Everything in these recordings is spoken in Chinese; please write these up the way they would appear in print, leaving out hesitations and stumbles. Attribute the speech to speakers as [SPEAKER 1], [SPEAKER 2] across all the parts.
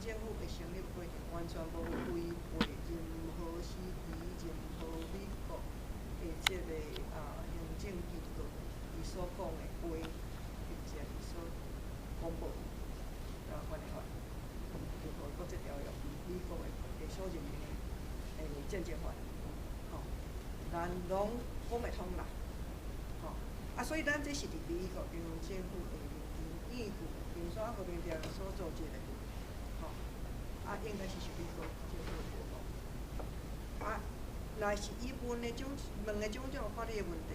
[SPEAKER 1] 政府的成立过程完全无违背任何时期、任何美国的即个行政机构伊所讲的话，或者伊所公布法律法，就互国际条约美国的所认定的政治法，吼，咱拢讲袂通啦，吼，所以咱这是伫美国中央政府的义务，平山和平条约所做这个，吼，应该是美国政府的报告。若是伊问的种法律的问题，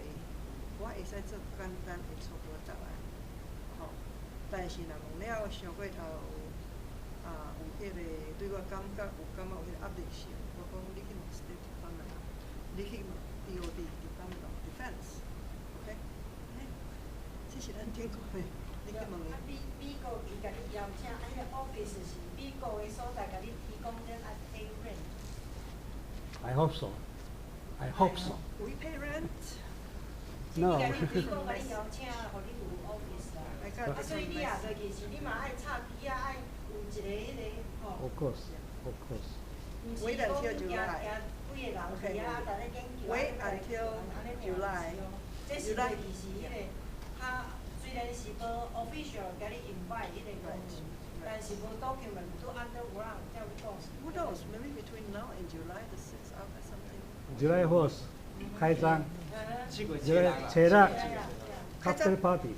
[SPEAKER 1] 我会使做简单的初步答案，吼。但是若问了上过头有迄个对我感觉有迄个压力性，我讲你去问 State Department， 你去问 DOD Department of Defense，OK？ 这是咱顶过的，你去问伊。
[SPEAKER 2] 美国伊甲你邀请，迄个 office 是美国的所在，甲你提供咱啊 pay rent。I
[SPEAKER 3] hope so. I hope so.
[SPEAKER 1] We pay rent.
[SPEAKER 3] No.
[SPEAKER 2] 伊甲你提供，甲你邀请，互你有 office 啦。所以你也落去是，你嘛爱插旗啊，爱有一个迄个吼。
[SPEAKER 3] Of course, of course.
[SPEAKER 1] Wait until July.
[SPEAKER 2] 几个人去啊，逐个研究。
[SPEAKER 1] Wait until July.
[SPEAKER 2] 这是落去是迄个，虽然是无 official 甲你 invite 迄个公司，但是无 document 都 underground 叫你讲。
[SPEAKER 1] Who knows? Maybe between now and July the 6th, after something.
[SPEAKER 3] July 4th, 开张。
[SPEAKER 4] 切啦
[SPEAKER 3] ，cocktail party，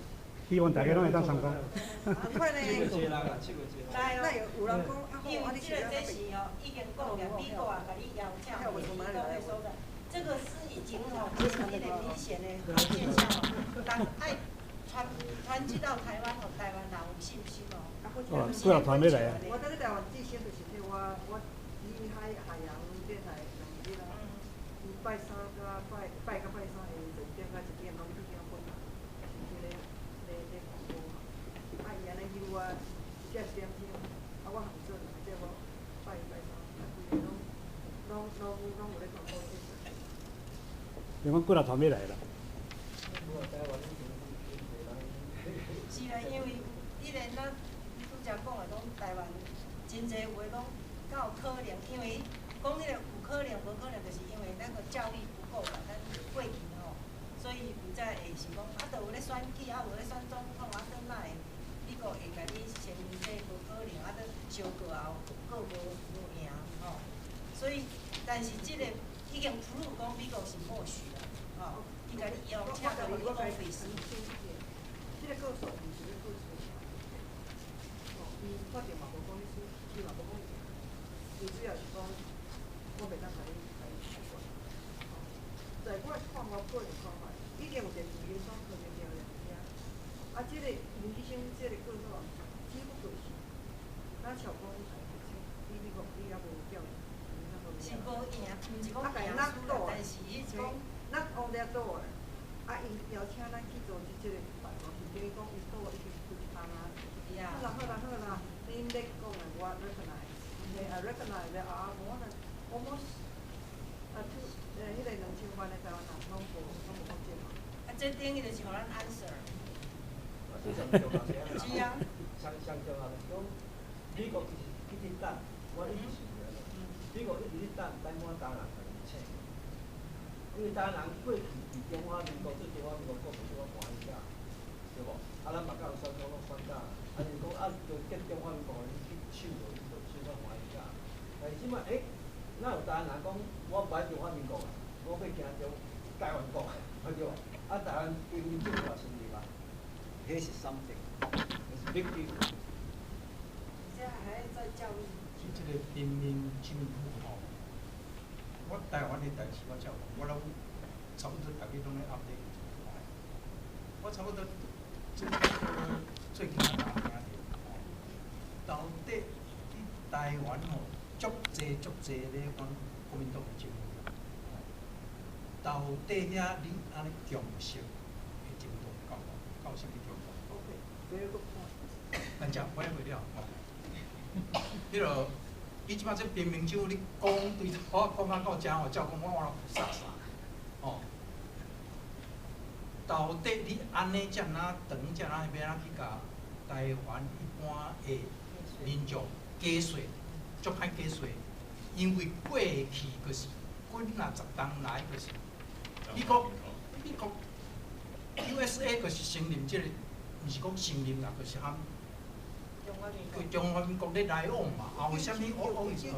[SPEAKER 3] 希望大家拢会当参加。
[SPEAKER 1] 很快呢。那有人讲，
[SPEAKER 2] 因为这个这是哦，已经讲了，美国啊，甲你邀请，提供的所在，这个是已经哦，非常的明显的现象哦，爱传寄到台湾，互台湾人有信心哦。
[SPEAKER 3] 哦，几啊团要来啊？
[SPEAKER 1] 我在台湾之前就是去我离海洋电台2日啦，拜三到拜三下午1点到1点，拢去遐混啦，是咧广播嘛。伊安尼邀我1点钟，我含做，即我拜三，规个拢有咧广播电视。
[SPEAKER 3] 因为几啊团要来啦？
[SPEAKER 2] 是啊，因为既然咱拄则讲的讲台湾真侪话讲，敢有可能？因为讲迄个有可能，无可能，就是因为咱个教育不够啦，咱过去吼，所以有才会是讲就有咧选举，有咧选总统，倒哪会美国会甲你先这无可能，倒相过后个无赢吼，所以但是即个已经 prove 讲美国是默许啦，吼，伊甲你邀请到你 office。
[SPEAKER 1] 这个告诉毋是咧告诉，伊确定嘛无讲你输，伊嘛无讲赢，伊主要是讲我袂当甲你开关。在我看我个人看法，已经有电视平常可能条例遐，这个林医生这个告诉几乎就是咱小公台比美国比较无调，
[SPEAKER 2] 是无赢，毋是讲赢输啦，但是伊是讲
[SPEAKER 1] 咱 on their door，因邀请咱去做这个办公室，等于讲伊做已经开工啊。好啦，恁咧讲的我 recognize，they are recognize there are more than almost 迄个2000万的台湾人拢无福建嘛。
[SPEAKER 2] 这等于就是互咱 answer。是啊。
[SPEAKER 4] 上重要的讲，美国一直等，我一直想着，美国一直等台湾人来请，因为台湾人过去伫中华民国做中华民国国民做欢喜啊，对无？咱嘛甲有选总统选到，是讲就建中华民国去手到欢喜啊。但是即摆哪有台湾人讲我不爱中华民国啊，我要行中台湾国，对无？台湾民主也成立啊。This is something. It's a big deal.
[SPEAKER 2] 这还在教育。
[SPEAKER 5] 这个人民政府吼，我台湾的代志我照讲，我拢差不多大家拢咧 update。我差不多最近啊打听着，到底伫台湾吼，足济咧讲国民党的政府，到底遐你安尼强势的程度到什么程度？
[SPEAKER 1] Very good point.
[SPEAKER 5] 咱只我也袂了吼。迄落，伊即摆这平民州，你讲对我讲到遮吼，照讲我拢傻，吼。到底你安尼遮哪长，遮哪要哪去甲台湾一般的民众加税，足歹加税，因为过去就是几若10冬来就是美国 USA 就是承认即个，毋是讲承认啦，就是含中华民国咧来往嘛，后啥物我
[SPEAKER 1] 79就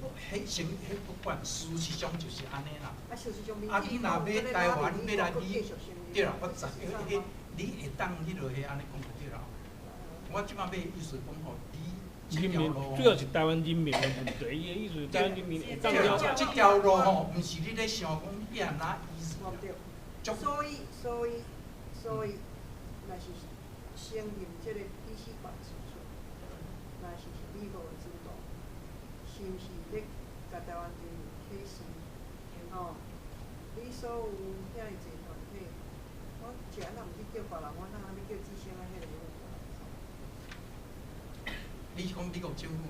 [SPEAKER 1] 无个
[SPEAKER 5] 迄不管，事实上就是安尼啦。
[SPEAKER 1] 啊，事实上，
[SPEAKER 5] 啊，你若要台湾要来你，对啦，我知，迄你会当迄落去安尼讲就对啦。我即摆要意思讲吼，你
[SPEAKER 3] 人民主要是台湾人民的问题，伊的意思台湾人民会当了。
[SPEAKER 5] 即条路吼，毋是你咧想讲你安那意思啦。
[SPEAKER 1] 所以，若是承认即个第四法指出，若是美国的主导，是毋是咧甲台湾人民启示？吼，你所有遐尼济团体，我既然若毋去叫别人，我哪通要叫之前啊迄个？
[SPEAKER 5] 你讲美国政府